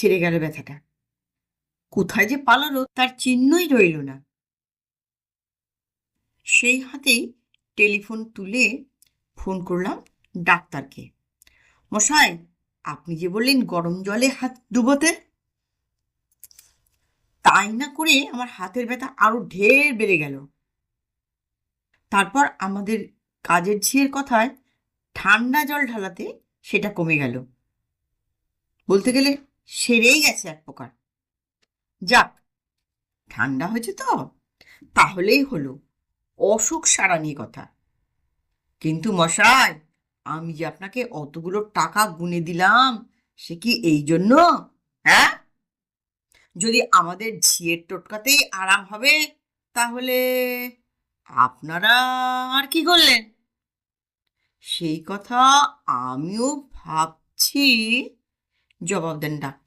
ছেড়ে গেল ব্যথাটা। কোথায় যে পালালো তার চিহ্নই রইল না। সেই হাতেই টেলিফোন তুলে ফোন করলাম ডাক্তারকে। মশাই, আপনি যে বললেন গরম জলে হাত ডুবোতে, তাই না করে আমার হাতের ব্যথা আরো ঢের বেড়ে গেল। তারপর আমাদের কাজের ঝিয়ের কথায় ঠান্ডা জল ঢালাতে সেটা কমে গেল। বলতে গেলে সেরেই গেছে এক প্রকার। যাক, ঠান্ডা হয়েছে তো, তাহলেই হলো, অসুখ সারা নিয়ে কথা। কিন্তু মশাই, আমি যে আপনাকে অতগুলো টাকা গুনে দিলাম, সে কি এই জন্য? হ্যাঁ, যদি আমাদের ঝিয়ের টোটকাতেই আরাম হবে, তাহলে আপনারা আর কি করলেন? সেই কথা আমিও ভাবছি, জবাব দেন ডাক্তার।